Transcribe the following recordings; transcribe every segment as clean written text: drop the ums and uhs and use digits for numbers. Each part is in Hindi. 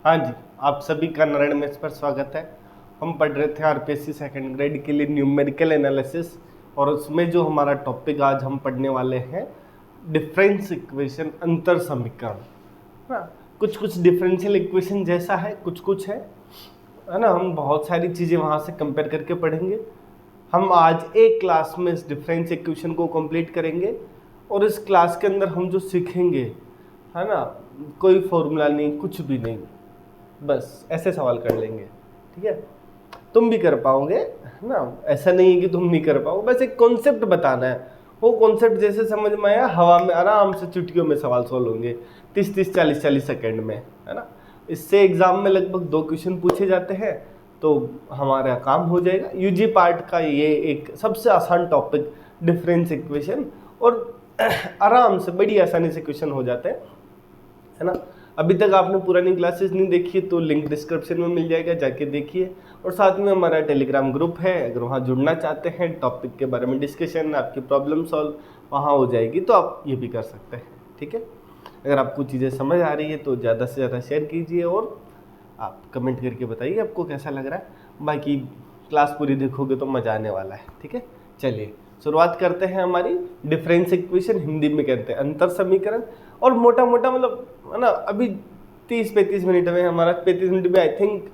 हाँ जी, आप सभी का नारायण मेस पर स्वागत है। हम पढ़ रहे थे आरपीएससी सेकंड ग्रेड के लिए न्यूमेरिकल एनालिसिस, और उसमें जो हमारा टॉपिक आज हम पढ़ने वाले हैं डिफरेंस इक्वेशन, अंतर समीकरण। ना, कुछ कुछ डिफरेंशियल इक्वेशन जैसा है, कुछ कुछ है ना। हम बहुत सारी चीज़ें वहाँ से कंपेयर करके पढ़ेंगे। हम आज एक क्लास में इस डिफरेंस इक्वेशन को कंप्लीट करेंगे, और इस क्लास के अंदर हम जो सीखेंगे, है ना, कोई फॉर्मूला नहीं, कुछ भी नहीं, बस ऐसे सवाल कर लेंगे। ठीक है, तुम भी कर पाओगे, है ना। ऐसा नहीं है कि तुम नहीं कर पाओगे, बस एक कॉन्सेप्ट बताना है। वो कॉन्सेप्ट जैसे समझ में आया, हवा में आराम से चुटकियों में सवाल सॉल्व होंगे 30-30, 40-40 सेकेंड में, है ना। इससे एग्जाम में लगभग 2 क्वेश्चन पूछे जाते हैं, तो हमारा काम हो जाएगा। यूजी पार्ट का ये एक सबसे आसान टॉपिक डिफरेंस इक्वेशन, और आराम से बड़ी आसानी से क्वेश्चन हो जाते हैं, है ना। अभी तक आपने पुरानी क्लासेस नहीं देखी तो लिंक डिस्क्रिप्शन में मिल जाएगा, जाके देखिए। और साथ में हमारा टेलीग्राम ग्रुप है, अगर वहाँ जुड़ना चाहते हैं, टॉपिक के बारे में डिस्कशन, आपकी प्रॉब्लम सॉल्व वहाँ हो जाएगी, तो आप ये भी कर सकते हैं। ठीक है, अगर आपको चीज़ें समझ आ रही है तो ज़्यादा से ज़्यादा शेयर कीजिए, और आप कमेंट करके बताइए आपको कैसा लग रहा है। बाकी क्लास पूरी देखोगे तो मज़ा आने वाला है। ठीक है, चलिए शुरुआत करते हैं। हमारी डिफरेंस इक्वेशन, हिंदी में कहते हैं अंतर समीकरण। और मोटा मोटा मतलब, है ना, अभी 30-35 मिनट में हमारा, 35 मिनट भी आई थिंक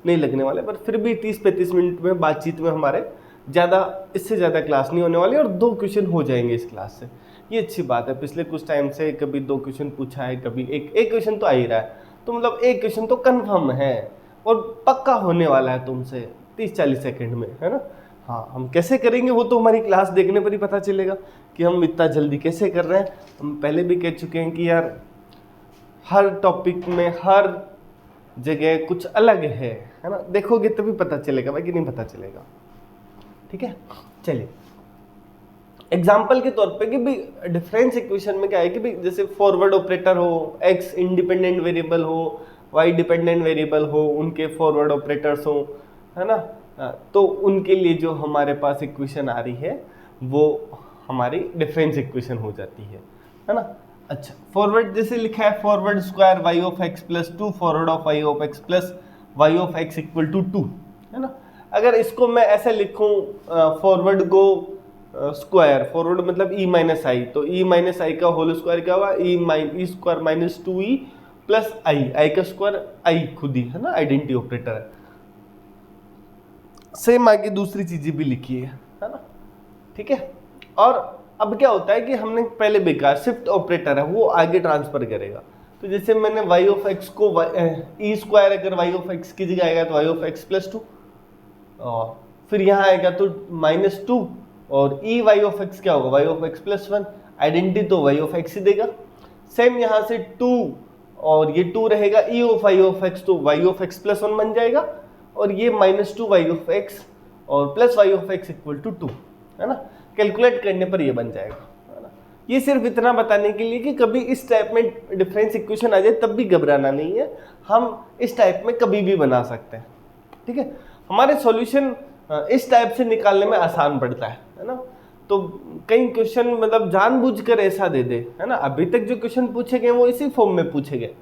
नहीं लगने वाले, पर फिर भी 30-35 मिनट में बातचीत में हमारे ज़्यादा, इससे ज़्यादा क्लास नहीं होने वाली, और 2 क्वेश्चन हो जाएंगे इस क्लास से। ये अच्छी बात है। पिछले कुछ टाइम से कभी 2 क्वेश्चन पूछा है, कभी एक क्वेश्चन तो आ ही रहा है, तो मतलब एक क्वेश्चन तो कन्फर्म है और पक्का होने वाला है तुमसे 30-40 सेकेंड में, है ना। हाँ, हम कैसे करेंगे वो तो हमारी क्लास देखने पर ही पता चलेगा कि हम इतना जल्दी कैसे कर रहे हैं। हम पहले भी कह चुके हैं कि यार हर टॉपिक में हर जगह कुछ अलग है ना। देखोगे तभी पता चलेगा, बाकी नहीं पता चलेगा। ठीक है, चलिए एग्जाम्पल के तौर पे कि भाई डिफरेंस इक्वेशन में क्या है कि भाई जैसे फॉरवर्ड ऑपरेटर हो, एक्स इंडिपेंडेंट वेरिएबल हो, वाई डिपेंडेंट वेरिएबल हो, उनके फॉरवर्ड ऑपरेटर्स हो, है ना। तो उनके लिए जो हमारे पास इक्वेशन आ रही है वो हमारी डिफरेंस इक्वेशन हो जाती है ना। अच्छा, फॉरवर्ड जैसे लिखा है forward square y of x plus 2 forward of y of x plus y of x equal to 2, है ना। अगर इसको मैं ऐसे लिखूं, फॉरवर्ड गो स्क्वायर, फॉरवर्ड मतलब ई माइनस आई, तो ई माइनस आई का होल स्क्वायर क्या हुआ, ई स्क्वायर माइनस 2e प्लस आई का स्क्वायर, आई खुद ही, है ना, आइडेंटिटी ऑपरेटर है। सेम आगे दूसरी चीजें भी लिखी है ना। ठीक है, और अब क्या होता है कि हमने पहले बेकार शिफ्ट ऑपरेटर है वो आगे ट्रांसफर करेगा। तो जैसे मैंने वाई ऑफ एक्स को ई स्क्वायर अगर वाई ऑफ एक्स की जगह आएगा तो वाई ऑफ एक्स प्लस 2, और फिर यहाँ आएगा तो माइनस 2, और ई वाई ऑफ एक्स क्या होगा, y of x plus 1, identity तो वाई ऑफ एक्स ही देगा। सेम यहाँ से 2 और ये 2 रहेगा, E of y of x तो वाई ऑफ एक्स प्लस 1 बन जाएगा, और ये माइनस 2 वाई ऑफ एक्स और plus y of x equal to 2, है ना। कैलकुलेट करने पर ये बन जाएगा, है ना। ये सिर्फ इतना बताने के लिए कि कभी इस टाइप में डिफरेंस इक्वेशन आ जाए तब भी घबराना नहीं है, हम इस टाइप में कभी भी बना सकते हैं। ठीक है, हमारे सॉल्यूशन इस टाइप से निकालने में आसान पड़ता है ना। तो कई क्वेश्चन मतलब जानबूझकर ऐसा दे दे, है ना। अभी तक जो क्वेश्चन पूछे गए वो इसी फॉर्म में पूछे गए,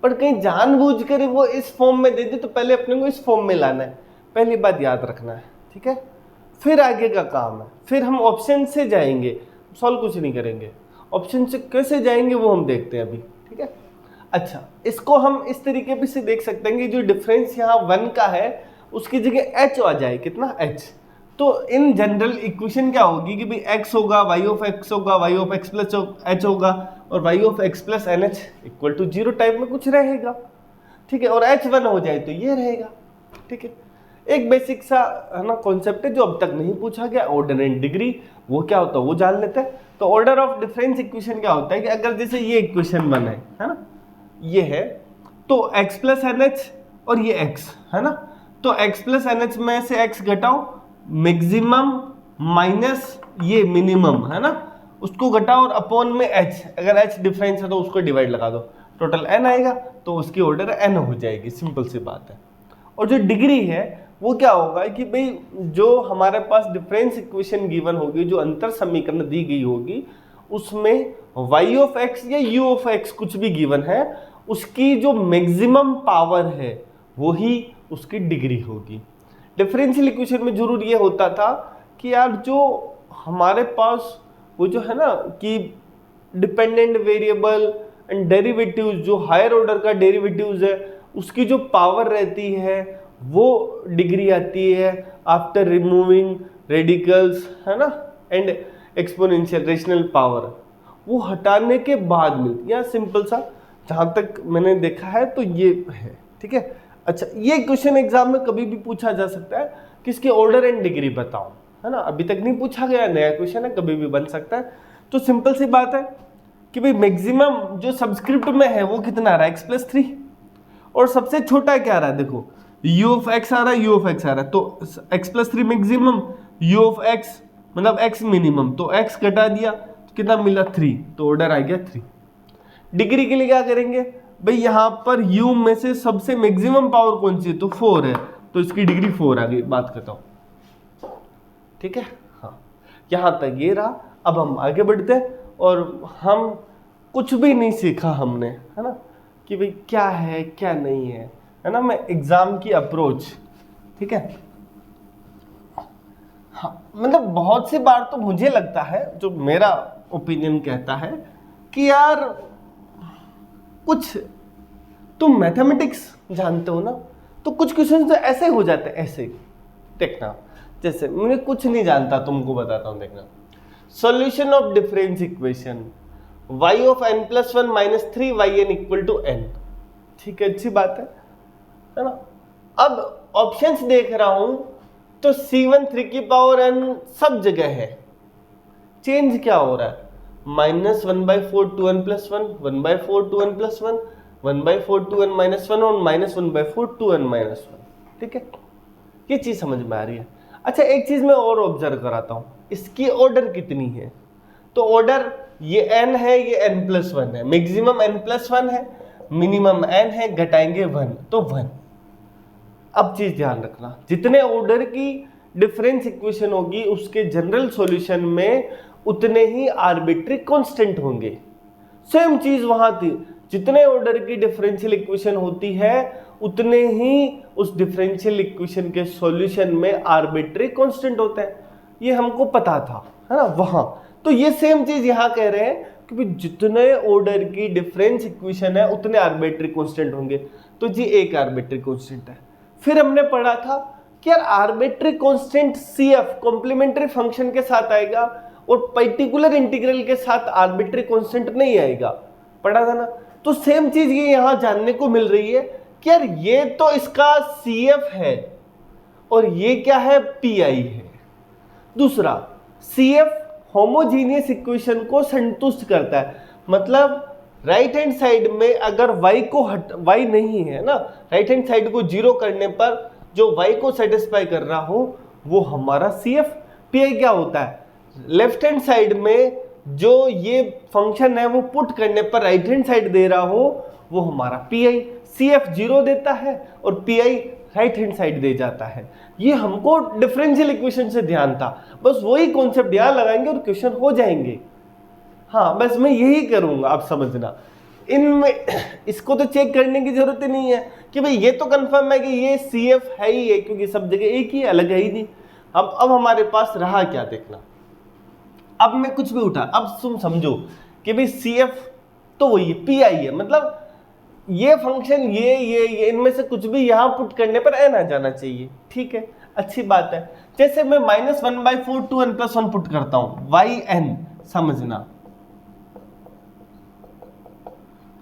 पर कहीं जानबूझकर वो इस फॉर्म में दे दे तो पहले अपने को इस फॉर्म में लाना है, पहली बात याद रखना है। ठीक है, फिर आगे का काम है, फिर हम ऑप्शन से जाएंगे, सॉल्व कुछ नहीं करेंगे, ऑप्शन से कैसे जाएंगे वो हम देखते हैं अभी। ठीक है, अच्छा, इसको हम इस तरीके भी से देख सकते हैं कि जो डिफरेंस यहाँ 1 का है उसकी जगह h आ जाए, कितना h। तो इन जनरल इक्वेशन क्या होगी कि भाई x होगा, y ऑफ x होगा, y of x plus h होगा, और y of x plus nh equal to 0 type में कुछ रहेगा। ठीक है, और h1 हो जाए तो ये रहेगा। ठीक है, एक बेसिक सा, है ना, कॉन्सेप्ट है जो अब तक नहीं पूछा गया, ऑर्डर एंड डिग्री, वो क्या होता है वो जान लेते हैं। तो ऑर्डर ऑफ डिफरेंस इक्वेशन क्या होता है कि अगर जैसे ये इक्वेशन 1 है ना, ये है, तो x प्लस nh और ये x, है ना। तो x प्लस nh में से x घटाओ, मैक्सिमम माइनस ये मिनिमम, है ना, उसको घटाओ, और अपॉन में h, अगर h डिफरेंस है तो उसको डिवाइड लगा दो, टोटल n आएगा, तो उसकी ऑर्डर n हो जाएगी, सिंपल सी बात है। और जो डिग्री है वो क्या होगा कि भाई जो हमारे पास डिफरेंस इक्वेशन गिवन होगी, जो अंतर समीकरण दी गई होगी, उसमें y ऑफ x या u ऑफ x कुछ भी गिवन है, उसकी जो मैक्सिमम पावर है वो ही उसकी डिग्री होगी। डिफरेंशियल इक्वेशन में जरूर ये होता था कि यार जो हमारे पास वो जो है ना कि डिपेंडेंट वेरिएबल एंड डेरिवेटिव्स, जो हायर ऑर्डर का डेरिवेटिव्स है उसकी जो पावर रहती है वो डिग्री आती है आफ्टर रिमूविंग रेडिकल्स, है ना, एंड एक्सपोनेंशियल रेशनल पावर, वो हटाने के बाद मिलती है। सिंपल सा जहां तक मैंने देखा है तो ये है, ठीक है। अच्छा, ये क्वेश्चन एग्जाम में कभी भी पूछा जा सकता है कि इसके ऑर्डर एंड डिग्री बताओ, है ना, अभी तक नहीं पूछा गया, नया क्वेश्चन है, कभी भी बन सकता है। तो सिंपल सी बात है कि भाई मैक्सिमम जो सबस्क्रिप्ट में है वो कितना आ रहा है, x+3, और सबसे छोटा क्या आ रहा है, देखो u ऑफ x आ रहा है, u ऑफ x आ रहा है, तो x+3 maximum, u of x मतलब x मिनिमम, तो x घटा दिया तो कितना मिला 3, तो ऑर्डर आ गया 3। डिग्री के लिए क्या करेंगे भाई, यहां पर u में से सबसे मैक्सिमम पावर कौन सी है, तो 4 है, तो इसकी डिग्री 4 आ गई, बात करता हूं, ठीक है। हाँ, यहां तक ये रहा। अब हम आगे बढ़ते हैं, और हम कुछ भी नहीं सीखा हमने, है ना, कि भाई क्या है क्या नहीं है ना, मैं एग्जाम की अप्रोच, ठीक है। हाँ, मतलब बहुत सी बार तो मुझे लगता है, जो मेरा ओपिनियन कहता है कि यार कुछ तुम मैथमेटिक्स जानते हो ना, तो कुछ क्वेश्चन तो ऐसे हो जाते हैं, ऐसे देखना, जैसे मैं कुछ नहीं जानता तुमको बताता हूं, देखना, solution of difference equation y of n+1 - 3yn = n, ठीक है, अच्छी बात है ना। अब ऑप्शंस देख रहा हूं तो c1 3n सब जगह है, चेंज क्या हो रहा है, -1/4 2n + 1, 1/4 2n + 1, 1/4 2n - 1 और -1/4 2n - 1, ठीक है, ये चीज समझ में आ रही है। अच्छा, एक चीज मैं और ऑब्जर्व कराता हूं, इसकी ऑर्डर कितनी है, तो ऑर्डर ये n है, ये n+1 है, मैक्सिमम n+1 है, मिनिमम n है, घटाएंगे 1 तो 1। अब चीज ध्यान रखना, जितने ऑर्डर की डिफरेंस इक्वेशन होगी उसके जनरल सॉल्यूशन में उतने ही आर्बिट्री कांस्टेंट होंगे। सेम चीज वहां थी, जितने ऑर्डर की डिफरेंशियल इक्वेशन होती है उतने ही उस डिफरेंशियल इक्वेशन के सॉल्यूशन में आर्बिट्री कांस्टेंट होता है, ये हमको पता था, है ना वहां। तो ये सेम चीज यहां कह रहे हैं कि जितने ऑर्डर की डिफरेंस इक्वेशन है उतने आर्बिट्री कांस्टेंट होंगे, तो जी एक आर्बिट्री कांस्टेंट है। फिर हमने पढ़ा था कि यार arbitrary constant CF complementary function के साथ आएगा और पर्टिकुलर इंटीग्रल के साथ आर्बिट्री कांस्टेंट नहीं आएगा, पढ़ा था ना। तो सेम चीज ये यहां जानने को मिल रही है कि यार ये तो इसका CF है और ये क्या है, PI है। दूसरा, CF होमोजीनियस इक्वेशन को संतुष्ट करता है, मतलब राइट हैंड साइड में अगर y नहीं है ना, राइट हैंड साइड को 0 करने पर जो y को सेटिस्फाई कर रहा हो वो हमारा CF। PI क्या होता है, लेफ्ट हैंड साइड में जो ये फंक्शन है वो पुट करने पर राइट हैंड साइड दे रहा हो वो हमारा PI। CF 0 देता है और PI राइट हैंड साइड दे जाता है। ये हमको डिफरेंशियल इक्वेशन से ध्यान था, बस वही कॉन्सेप्ट ध्यान लगाएंगे और क्वेश्चन हो जाएंगे। हाँ, बस मैं यही करूंगा, आप समझना, इनमें इसको तो चेक करने की जरूरत ही नहीं है कि भाई ये तो कंफर्म है कि ये CF है ही है, क्योंकि सब जगह एक ही, अलग है ही नहीं। अब हमारे पास रहा क्या, देखना, अब मैं कुछ भी उठा, अब तुम समझो कि भाई CF तो वही है, PI है, मतलब ये फंक्शन ये इनमें से कुछ भी यहां पुट करने पर n आ जाना चाहिए, ठीक है, अच्छी बात है। जैसे मैं -1/4 2n + 1 पुट करता हूं, yn, समझना,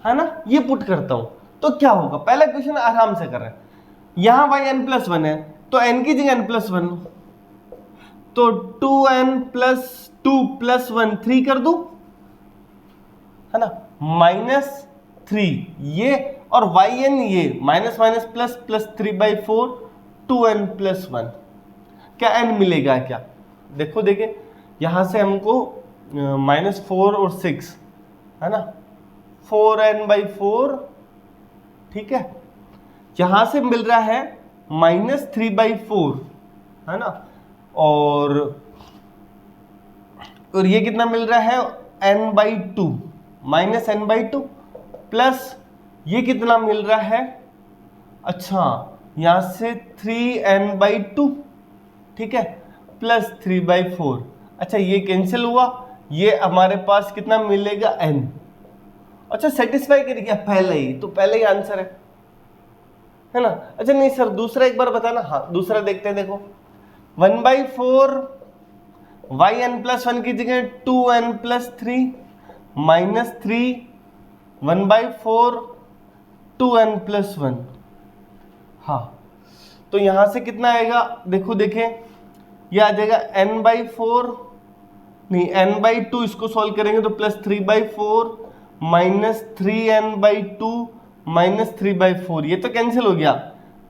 है ना, ये पुट करता हूं तो क्या होगा, पहला क्वेश्चन आराम से कर रहे हैं, यहां yn+1 है तो n की जगह n+1, तो 2n + 2 + 1 3 कर दूं, है ना, -3 ये और yn ये -++3/4 2n + 1, क्या n मिलेगा क्या, देखो देखिए यहां से हमको -4 और 6, है ना, 4n/4, ठीक है, यहां से मिल रहा है -3/4, है ना, और ये कितना मिल रहा है n/2, -n/2 प्लस ये कितना मिल रहा है, अच्छा यहां से 3n/2, ठीक है, प्लस 3/4। अच्छा ये कैंसिल हुआ, ये हमारे पास कितना मिलेगा n। अच्छा सेटिस्फाई कर गया पहले ही, तो पहले ही आंसर है ना। अच्छा नहीं सर दूसरा एक बार बताना, हाँ दूसरा देखते हैं, देखो 1/4 yn+1 की जगह 2n+3 -3 1/4 2n+1। हाँ तो यहां से कितना आएगा, देखो देखें, ये आ जाएगा n/4 नहीं n/2, इसको सॉल्व करेंगे तो +3/4 -3n/2 -3/4, ये तो कैंसिल हो गया,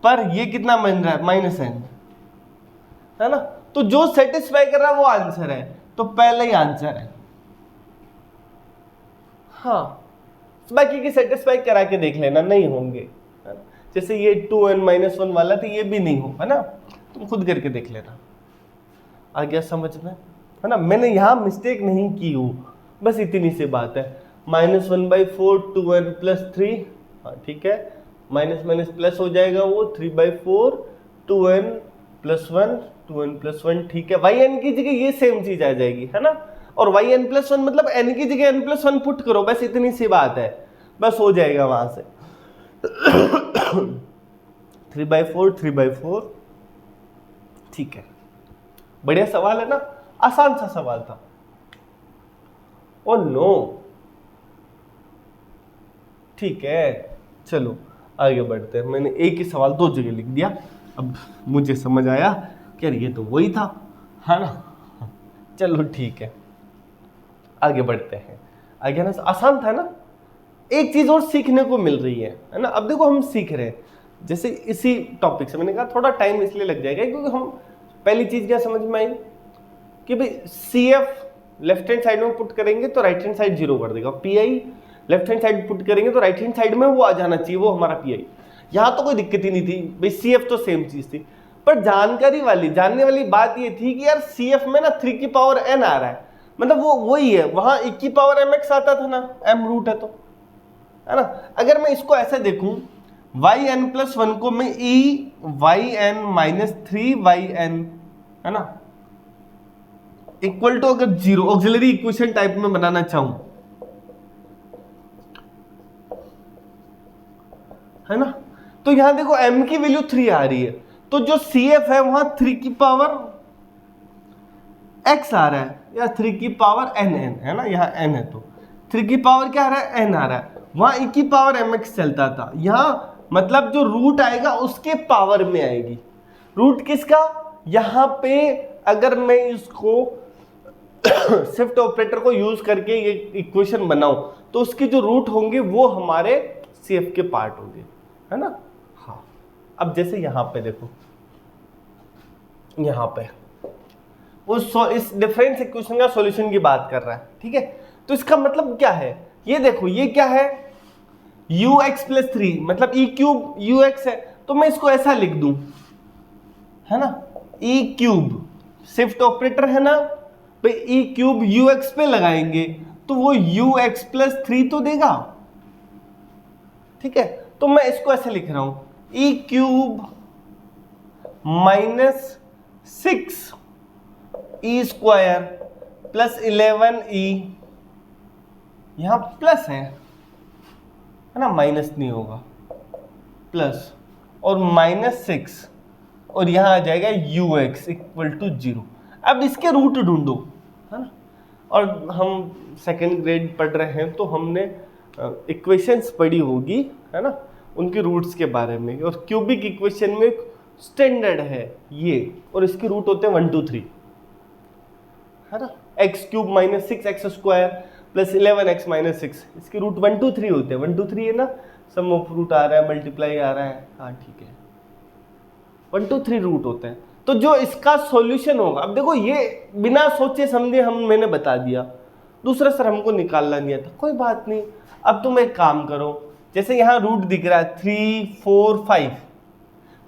पर ये कितना बन रहा है -n, है ना। तो जो सेटिस्फाई कर रहा है वो आंसर है, तो पहले ही आंसर है। हाँ बाकी की सेटिस्फाई करा के देख लेना, नहीं होंगे, है ना? जैसे ये 2n-1 वाला था, ये भी नहीं हो, है ना, तुम खुद करके देख लेना। आ गया समझ में, है ना, मैंने यहाँ मिस्टेक नहीं की हूँ, बस इतनी सी बात है। -1/4 2n+3, हाँ ठीक है, माइनस माइनस प्लस हो जाएगा, वो 3/4 2n+1 2n+1, ठीक है। yn की जगह ये सेम चीज आ जाएगी, है ना, और yn+1 मतलब n की जगह n+1 पुट करो, बस इतनी सी बात है, बस हो जाएगा वहां से। 3/4 3/4, ठीक है, बढ़िया सवाल है ना, आसान सा सवाल था। ओ नो, ठीक है, चलो आगे बढ़ते हैं। मैंने एक ही सवाल दो जगह लिख दिया, अब मुझे समझ आया कि यार ये तो वही था, है ना। चलो ठीक है, आगे बढ़ते हैं। आगे ना आसान था ना, एक चीज और सीखने को मिल रही है ना। अब देखो हम सीख रहे हैं, जैसे इसी टॉपिक से मैंने कहा थोड़ा टाइम इसलिए लग जाएगा क्योंकि हम पहली चीज क्या समझ में आई कि भाई CF लेफ्ट हैंड साइड में पुट करेंगे तो राइट हैंड साइड 0 कर देगा, PI left hand side put करेंगे तो राइट हैंड साइड में वो आ जाना चाहिए, वो हमारा PI। यहां तो कोई दिक्कत ही नहीं थी भाई, CF तो सेम चीज थी, पर जानने वाली बात ये थी कि यार CF में ना 3 की पावर n आ रहा है, मतलब वो वही है, वहां 1 की पावर mx आता था ना, m रूट है तो, है ना। अगर मैं इसको ऐसे देखूं, yn+1 को मैं yn-3yn, है ना, इक्वल टू अगर 0 ऑक्सिलरी इक्वेशन टाइप में बनाना चाहूं, है ना, तो यहां देखो m की वैल्यू 3 आ रही है, तो जो CF है वहां 3 की पावर x आ रहा है या 3 की पावर n है ना, यहाँ n है तो 3 की पावर क्या आ रहा है, n आ रहा है। वहां 1 की पावर mx चलता था, यहाँ मतलब जो रूट आएगा उसके पावर में आएगी। रूट किसका, यहाँ पे अगर मैं इसको शिफ्ट ऑपरेटर को यूज करके ये इक्वेशन बनाऊं तो उसके जो रूट होंगे वो हमारे CF के पार्ट होंगे, है ना। हाँ अब जैसे यहाँ पे देखो, यहाँ पे वो इस डिफरेंस इक्वेशन का सॉल्यूशन की बात कर रहा है, ठीक है। तो इसका मतलब क्या है, ये देखो ये क्या है, ux+3 मतलब e³ ux है, तो मैं इसको ऐसा लिख दूं, है ना, e³ शिफ्ट ऑपरेटर है ना भाई, e³ ux पे लगाएंगे तो वो ux+3 तो देगा, ठीक है। तो मैं इसको ऐसे लिख रहा हूं, e³ -6 e² + 11e, यहां प्लस है ना, माइनस नहीं होगा, प्लस और -6 और यहां आ जाएगा ux = 0। अब इसके रूट ढूंढो, है ना, और हम सेकंड ग्रेड पढ़ रहे हैं तो हमने इक्वेशंस पढ़ी होगी, है ना, उनके रूट्स के बारे में। और क्यूबिक इक्वेशन में स्टैंडर्ड है ये, और इसके रूट होते हैं 1 2 3, है ना, x³ - 6x² + 11x - 6, इसके रूट 1 2 3 होते हैं। 1 2 3 है ना, सम ऑफ रूट आ रहा है, मल्टीप्लाई आ रहा है, हाँ ठीक है, 1 2 3 रूट होते हैं। तो जो इसका सॉल्यूशन होगा, अब देखो ये बिना सोचे समझे मैंने बता दिया, दूसरा सर हमको निकालना नहीं आता, कोई बात नहीं। अब तुम एक काम करो, जैसे यहाँ रूट दिख रहा है 3 4 5,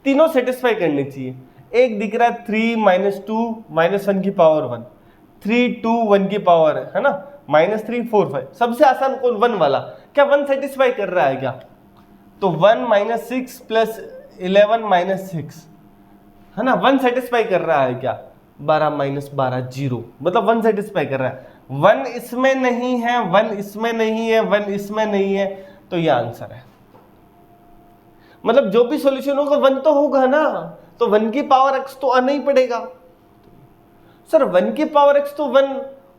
तीनों सेटिस्फाई करनी चाहिए। एक दिख रहा है 3 - 2 -1 की पावर 1, 3 2 1 की पावर है ना, -3 4 5, सबसे आसान कौन, 1 वाला। क्या 1 सेटिस्फाई कर रहा है क्या, तो 1 माइनस 6 प्लस 11 माइनस 6 है ना, 1 सेटिस्फाई कर रहा है क्या, 12 माइनस 12 0, मतलब 1 सेटिस्फाई कर रहा है। 1 इसमें नहीं है, 1 इसमें नहीं है, 1 इसमें नहीं है, तो ये आंसर है। मतलब जो भी सॉल्यूशन होगा 1 तो होगा ना, तो 1 की पावर x तो आना ही पड़ेगा। सर 1 की पावर x तो 1,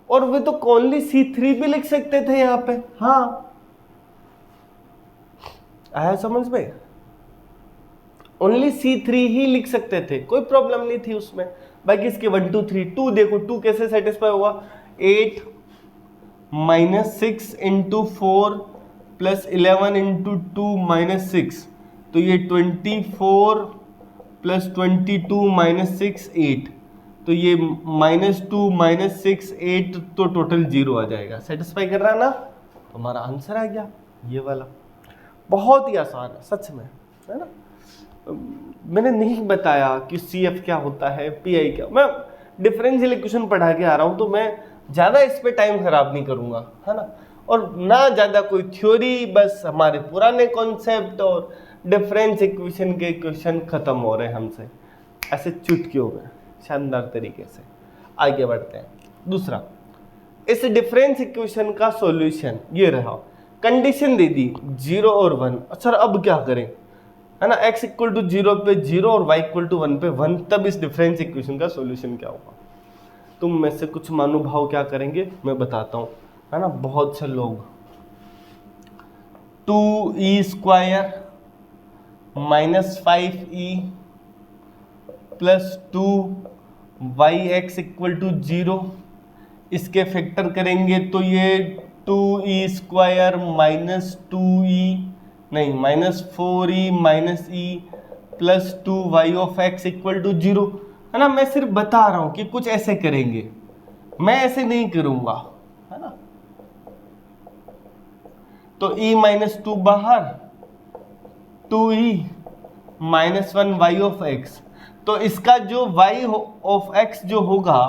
और वे तो ओनली C3 भी लिख सकते थे यहां पे। हाँ आया समझ में, ओनली C3 ही लिख सकते थे, कोई प्रॉब्लम नहीं थी उसमें। बाकी इसके 1 2 3 2 देखो, 2 कैसे सेटिस्फाई होगा, 8 minus 6 into 4 plus 11 into 2 minus 6, तो ये 24 प्लस 22 माइनस 6 8, तो ये -2 माइनस 6 8, तो टोटल 0 आ जाएगा। सेटिस्फाई कर रहा है ना, तो हमारा आंसर आ गया ये वाला। बहुत ही आसान है सच में, है ना। मैंने नहीं बताया कि CF क्या होता है, PI क्या, मैं डिफरेंशियल इक्वेशन पढ़ा के आ रहा हूँ, तो मैं ज़्यादा इस पे टाइम खराब नहीं करूँगा, है ना, और ना ज़्यादा कोई थ्योरी, बस हमारे पुराने कॉन्सेप्ट और डिफरेंस इक्वेशन के क्वेश्चन खत्म हो रहे हैं हमसे ऐसे चुटकियों में, शानदार तरीके से। आगे बढ़ते हैं। दूसरा, इस डिफरेंस इक्वेशन का सॉल्यूशन ये रहा, कंडीशन दे दी 0 और 1। अच्छा अब क्या करें, है ना, x इक्वल टू 0 पे 0 और y इक्वल टू 1 पे 1, तब इस डिफरेंस इक्वेशन का सॉल्यूशन क्या होगा। तुम में से कुछ महानुभाव क्या करेंगे मैं बताता हूँ, है ना। बहुत से लोग 2e² minus 5e plus 2yx equal to 0, इसके फैक्टर करेंगे तो ये 2e² माइनस 2e नहीं minus 4e minus e plus 2y of x equal to 0, है ना। मैं सिर्फ बता रहा हूं कि कुछ ऐसे करेंगे, मैं ऐसे नहीं करूंगा, है ना। तो e माइनस 2 बाहर, 2e minus 1 y of x, तो इसका जो y ऑफ x जो होगा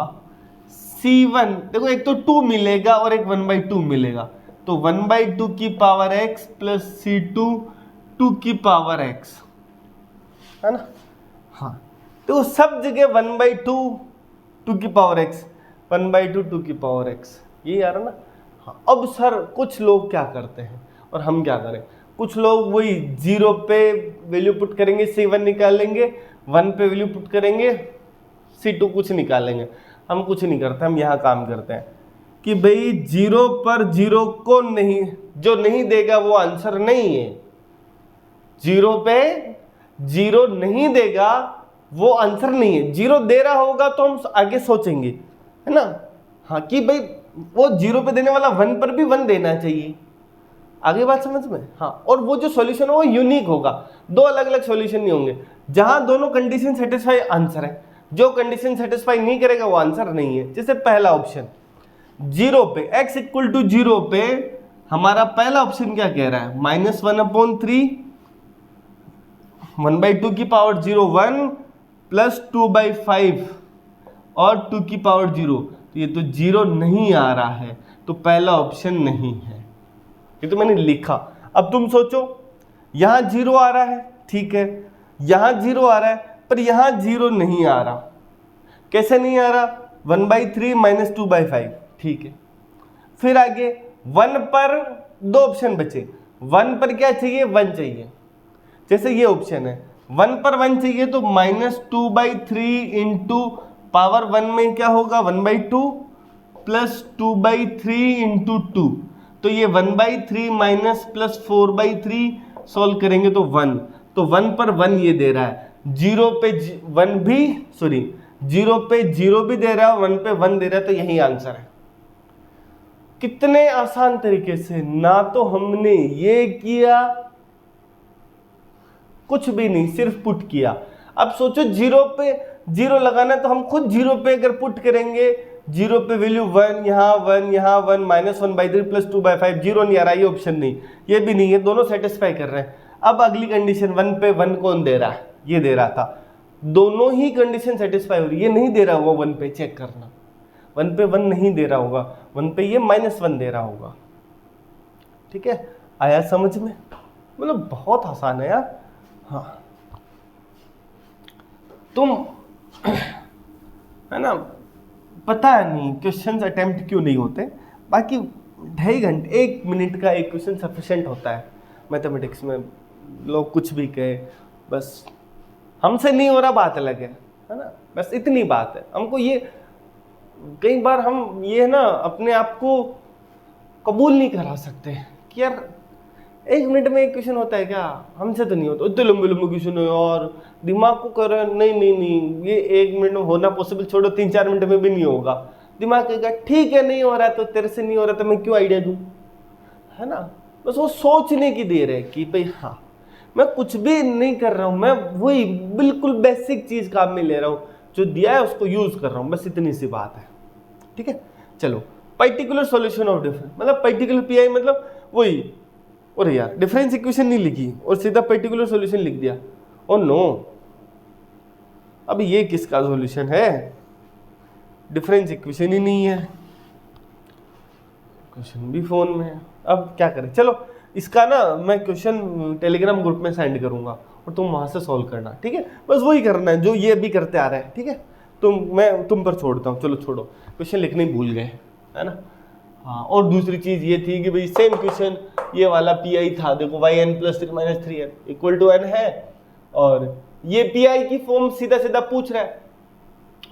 C1, देखो एक तो 2 मिलेगा और एक 1/2 मिलेगा, तो 1/2 की पावर x प्लस C2 2 की पावर x, है ना। हाँ तो सब जगह 1/2 2 की पावर x, 1/2 2 की पावर x, ये यार ना। हाँ अब सर कुछ लोग क्या करते हैं और हम क्या करें, कुछ लोग वही 0 पे वैल्यू पुट करेंगे, C1 निकालेंगे, 1 पे वैल्यू पुट करेंगे, C2 कुछ निकालेंगे। हम कुछ नहीं करते, हम यहाँ काम करते हैं कि भाई 0 पर 0 को नहीं, जो नहीं देगा वो आंसर नहीं है। 0 पे 0 नहीं देगा वो आंसर नहीं है। 0 दे रहा होगा तो हम आगे सोचेंगे, है ना। हाँ कि भाई वो 0 पे देने वाला 1 पर भी 1 देना चाहिए, आगे बात समझ में। हाँ और वो जो सॉल्यूशन हो वो यूनिक होगा, दो अलग अलग सॉल्यूशन नहीं होंगे। जहां दोनों कंडीशन सेटिस्फाई आंसर है, जो कंडीशन सेटिस्फाई नहीं करेगा वो आंसर नहीं है। जैसे पहला ऑप्शन 0 पे x इक्वल टू 0 पे हमारा पहला ऑप्शन क्या कह रहा है, -1/3 1/2 की पावर 0 1 प्लस 2/5 और 2 की पावर 0, तो ये तो 0 नहीं आ रहा है, तो पहला ऑप्शन नहीं है। ये तो मैंने लिखा। अब तुम सोचो यहां 0 आ रहा है, ठीक है, यहां 0 आ रहा है, पर यहां 0 नहीं आ रहा। कैसे नहीं आ रहा, 1/3 माइनस 2/5, ठीक है। फिर आगे 1 पर दो ऑप्शन बचे, 1 पर क्या चाहिए, 1 चाहिए। जैसे ये ऑप्शन है 1 पर 1 चाहिए, तो -2/3 इंटू पावर 1 में क्या होगा 1/2 प्लस 2/3 इंटू 2, तो ये 1/3 माइनस प्लस 4/3 सॉल्व करेंगे तो 1, तो 1 पर 1 ये दे रहा है, 0 पे 1 भी, सॉरी 0 पे 0 भी दे रहा है, 1 पे 1 दे रहा है, तो यही आंसर है। कितने आसान तरीके से, ना तो हमने ये किया कुछ भी नहीं, सिर्फ पुट किया। अब सोचो 0 पे 0 लगाना, तो हम खुद 0 पे अगर पुट करेंगे, 0 पे वैल्यू 1 यहाँ 1 यहाँ 1 -1/3 प्लस 2/5, 0 नहीं आ रहा, ये ऑप्शन नहीं, ये भी नहीं है, दोनों सेटिस्फाई कर रहे हैं। अब अगली कंडीशन 1 पे 1 कौन दे रहा है, ये दे रहा था, दोनों ही कंडीशन सेटिस्फाई हो रही है। ये नहीं दे रहा होगा 1 पे, चेक करना 1 पे 1 नहीं दे रहा होगा, 1 पे ये -1 दे रहा होगा, ठीक है। आया समझ में, मतलब बहुत आसान है यार। हाँ तुम है ना, पता नहीं क्वेश्चंस अटेम्प्ट क्यों नहीं होते, बाकी 2.5 घंटे 1 मिनट का एक क्वेश्चन सफिशिएंट होता है मैथमेटिक्स में। लोग कुछ भी कहे, बस हमसे नहीं हो रहा बात अलग है ना, बस इतनी बात है। हमको ये कई बार हम ये ना अपने आप को कबूल नहीं करा सकते कि यार 1 मिनट में एक क्वेश्चन होता है क्या, हमसे तो नहीं होता, इतने लंबे लंबे क्वेश्चन है और दिमाग को कर रहे हैं, नहीं नहीं नहीं ये 1 मिनट में होना पॉसिबल छोड़ो, 3-4 मिनट में भी नहीं होगा। दिमाग कहेगा ठीक है नहीं हो रहा है तो तेरे से नहीं हो रहा तो मैं क्यों आइडिया दूं, है ना। बस वो सोचने की देर है कि भाई हाँ मैं कुछ भी नहीं कर रहा हूं, मैं वही बिल्कुल बेसिक चीज काम में ले रहा हूं, जो दिया है उसको यूज कर रहा हूं, बस इतनी सी बात है। ठीक है चलो, पर्टिकुलर सॉल्यूशन ऑफ डिफरेंस मतलब पर्टिकुलर पीआई मतलब वही, और यार डिफरेंस इक्वेशन नहीं लिखी और सीधा पर्टिकुलर सॉल्यूशन लिख दिया, ओ नो। अब ये किसका सॉल्यूशन है, डिफरेंस इक्वेशन ही नहीं है, क्वेश्चन भी फोन में है। अब क्या करें, चलो इसका ना मैं क्वेश्चन टेलीग्राम ग्रुप में सेंड करूंगा और तुम वहां से सॉल्व करना, ठीक है। बस वही करना है जो ये अभी करते आ रहे हैं, ठीक है। मैं तुम पर छोड़ता हूँ, चलो छोड़ो, क्वेश्चन लिखने ही भूल गए, है ना। हाँ और दूसरी चीज ये थी कि भाई सेम क्वेश्चन ये वाला पी था, देखो yn + 3 - 3n = n है, और ये पी की फॉर्म सीधा सीधा पूछ रहा है।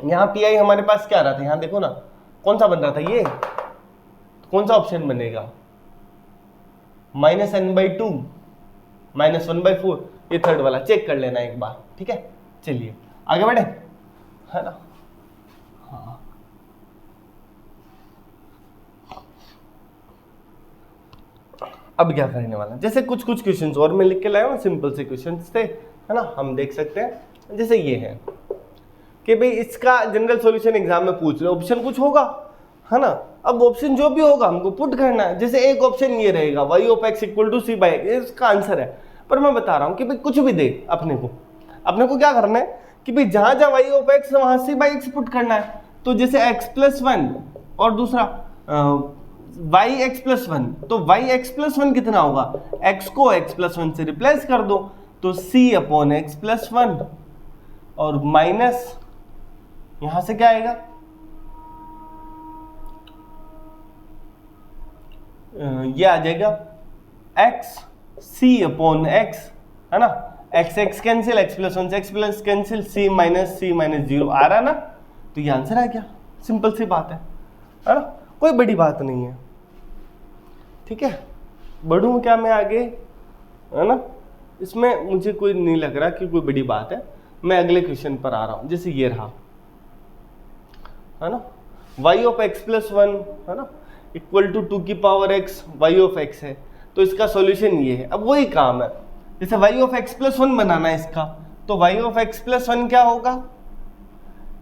यहाँ पी हमारे पास क्या रहा था, यहाँ देखो ना कौन सा बन रहा था, ये कौन सा ऑप्शन बनेगा, -n/2 -1/4, ये थर्ड वाला चेक कर लेना एक बार, ठीक है। चलिए आगे बढ़े, है ना। हाँ अब क्या करने वाला, जैसे कुछ क्वेश्चंस और मैं लिख के लाया हूँ, सिंपल से क्वेश्चंस थे, है ना। हम देख सकते हैं जैसे ये है कि भाई इसका जनरल सॉल्यूशन एग्जाम में पूछ रहे, ऑप्शन कुछ होगा, है ना। अब ऑप्शन जो भी होगा हमको पुट करना है। जैसे एक ऑप्शन ये रहेगा y(x) = c/x, इसका आंसर है। पर मैं बता रहा हूँ कि भाई कुछ भी दे, अपने को क्या करना है कि भाई जहां जहां y(x) वहां c/x पुट करना है। तो जैसे x+1 और दूसरा yx+1, तो yx+1 कितना होगा, x को x+1 से रिप्लेस कर दो तो c/x+1, और माइनस यहां से क्या आएगा, ये आ जाएगा x c/x, है ना। x कैंसिल, x+1 से x+ कैंसिल, c - 0 आ रहा ना, तो ये आंसर आ गया। सिंपल सी बात है ना, कोई बड़ी बात नहीं है, ठीक है। बढ़ूं क्या मैं आगे, है ना, इसमें मुझे कोई नहीं लग रहा कि कोई बड़ी बात है। मैं अगले क्वेश्चन पर आ रहा हूं, जैसे ये रहा, है ना, y(x+1) है ना = 2x y(x) है, तो इसका सॉल्यूशन ये है। अब वही काम है, जैसे y(x+1) बनाना है इसका, तो y(x+1) क्या होगा,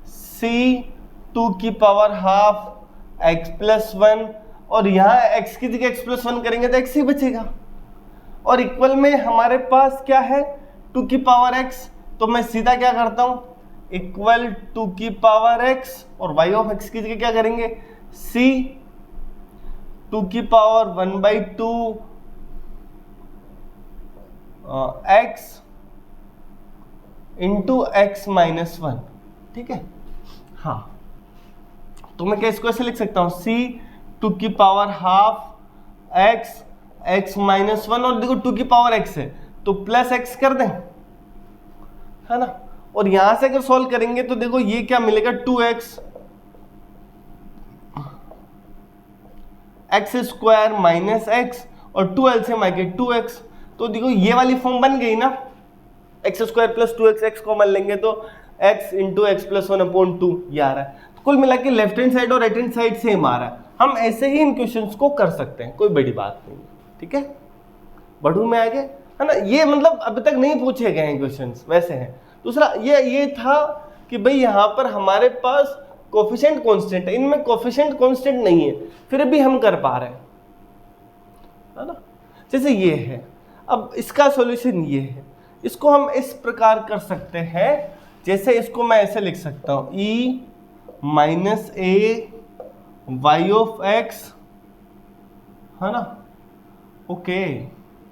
c² x+1, और यहाँ x की जगह x+1 करेंगे तो x ही बचेगा, और इक्वल में हमारे पास क्या है 2x, तो मैं सीधा क्या करता हूं, =2x, और y(x) की जगह क्या करेंगे, c 2^1/2 x × x-1, ठीक है। हाँ तो मैं क्या इसको ऐसे लिख सकता हूं, c 2½ x x-1, और देखो 2x है तो +x कर दें, है ना। और यहां से अगर सॉल्व करेंगे तो देखो ये क्या मिलेगा, 2x x² - x, और 2 LCM आएगा 2x, तो देखो ये वाली फॉर्म बन गई ना, x² + 2x, x कॉमन लेंगे तो x × x+1/2 ये आ रहा है। तो कुल मिला के लेफ्ट हैंड साइड और राइट हैंड साइड सेम आ रहा है। हम ऐसे ही इन क्वेश्चंस को कर सकते हैं, कोई बड़ी बात नहीं, ठीक है। बढ़ू में आगे, है ना, ये मतलब अभी तक नहीं पूछे गए हैं क्वेश्चंस, वैसे हैं। दूसरा ये था कि भाई यहाँ पर हमारे पास कोफिशिएंट कांस्टेंट है, इनमें कोफिशिएंट कांस्टेंट नहीं है, फिर भी हम कर पा रहे हैं, है ना। जैसे ये है, अब इसका सॉल्यूशन ये है, इसको हम इस प्रकार कर सकते हैं, जैसे इसको मैं ऐसे लिख सकता हूं, e - a y(x), है ना, ओके।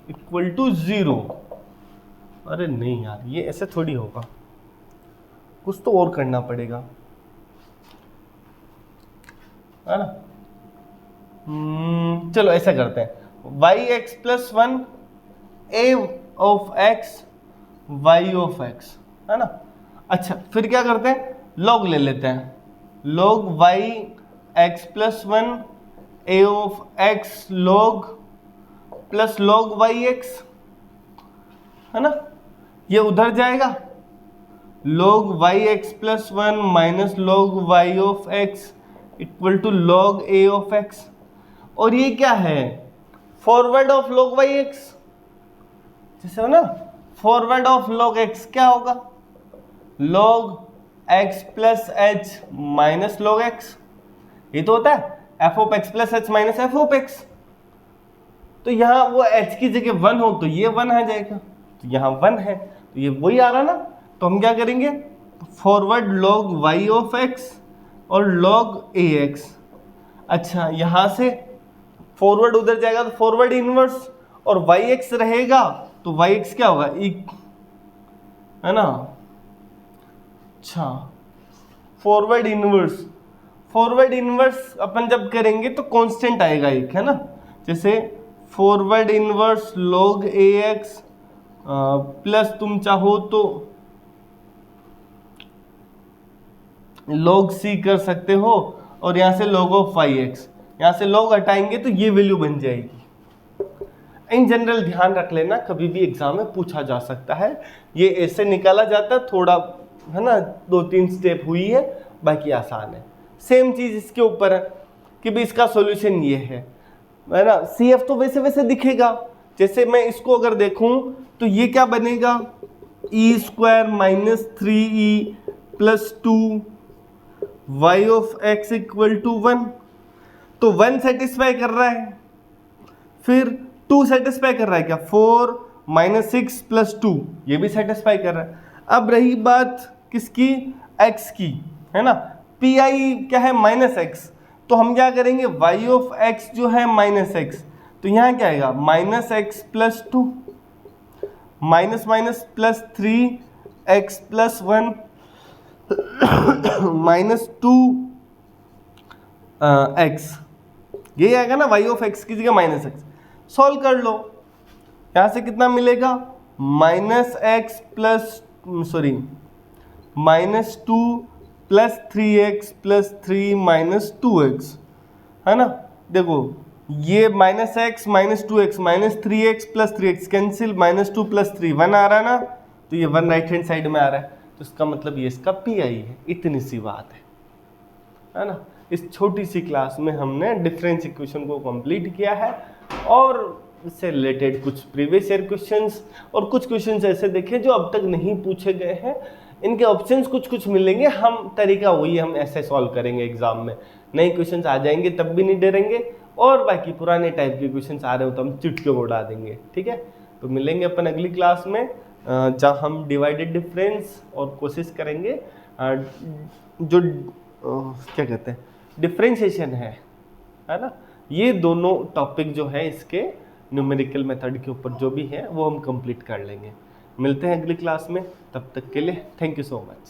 Equal to 0। अरे नहीं यार, ये ऐसे थोड़ी होगा, कुछ तो और करना पड़ेगा, है ना। चलो ऐसा करते हैं, y x plus 1 A of x y of x, है ना। अच्छा फिर क्या करते हैं, लॉग ले लेते हैं, log y x plus 1 A of x log plus log y x, है ना। ये उधर जाएगा, log y x plus 1 minus log y of x equal to log A of x. और ये क्या है, forward of log y x, जैसे हो ना, फॉरवर्ड ऑफ log एक्स क्या होगा, log x plus H minus log x, ये तो होता है F of x plus H minus F of x. तो यहाँ वो h की जगह 1 हो तो ये 1 आ जाएगा, तो यहाँ 1 है तो ये वही आ रहा ना। तो हम क्या करेंगे, forward log y of x और log ए एक्स। अच्छा यहाँ से फॉरवर्ड उधर जाएगा तो फॉरवर्ड इनवर्स, और वाई एक्स रहेगा तो वाई एक्स क्या होगा, है ना। अच्छा फॉरवर्ड इनवर्स, फॉरवर्ड इनवर्स अपन जब करेंगे तो कांस्टेंट आएगा एक, है ना। जैसे forward inverse log A x plus तुम चाहो तो log c कर सकते हो, और यहां से log ऑफ वाई एक्स, यहां से log हटाएंगे तो ये वैल्यू बन जाएगी। इन जनरल ध्यान रख लेना, कभी भी एग्जाम में पूछा जा सकता है, ये ऐसे निकाला जाता है थोड़ा, है ना, 2-3 स्टेप हुई है, बाकी आसान है। सेम चीज इसके ऊपर है कि भी इसका सॉल्यूशन ये है ना। सी एफ तो वैसे वैसे दिखेगा, जैसे मैं इसको अगर देखूं तो ये क्या बनेगा, E square minus 3e plus 2 Y of x equal to 1। तो 1 सेटिस्फाई कर रहा है, फिर 2 सेटिस्फाई कर रहा है क्या, 4 माइनस 6 प्लस 2, ये भी सेटिस्फाई कर रहा है। अब रही बात किसकी, x की, है ना। पी आई क्या है, माइनस एक्स, तो हम क्या करेंगे, y ऑफ x जो है माइनस एक्स, तो यहाँ क्या आएगा, minus x plus 2 minus minus plus 3x plus 1 minus 2x, ये आएगा ना, y ऑफ x की जगह माइनस एक्स। सॉल्व कर लो, यहां से कितना मिलेगा, minus x plus sorry minus 2 plus 3x plus 3 minus 2x, है ना। देखो ये minus x minus 2x minus 3x plus 3x cancel, minus 2 plus 3 1 आ रहा है ना, तो ये 1 राइट हैंड साइड में आ रहा है, तो इसका मतलब ये इसका पी आई है। इतनी सी बात है ना। इस छोटी सी क्लास में हमने डिफरेंस इक्वेशन को कंप्लीट किया है, और इससे रिलेटेड कुछ प्रीवियस ईयर क्वेश्चंस और कुछ क्वेश्चंस ऐसे देखे जो अब तक नहीं पूछे गए हैं। इनके ऑप्शंस कुछ कुछ मिलेंगे, हम तरीका वही हम ऐसे सॉल्व करेंगे एग्जाम में। नए क्वेश्चंस आ जाएंगे तब भी नहीं डरेंगे, और बाकी पुराने टाइप के क्वेश्चंस आ रहे हो तो हम चुटकी उड़ा देंगे, ठीक है। तो मिलेंगे अपन अगली क्लास में, जहाँ हम डिवाइडेड डिफरेंस और कोशिश करेंगे जो क्या कहते हैं डिफरेंशिएशन है ना, ये दोनों टॉपिक जो है इसके न्यूमेरिकल मेथड के ऊपर जो भी है वो हम कंप्लीट कर लेंगे। मिलते हैं अगली क्लास में, तब तक के लिए थैंक यू सो मच।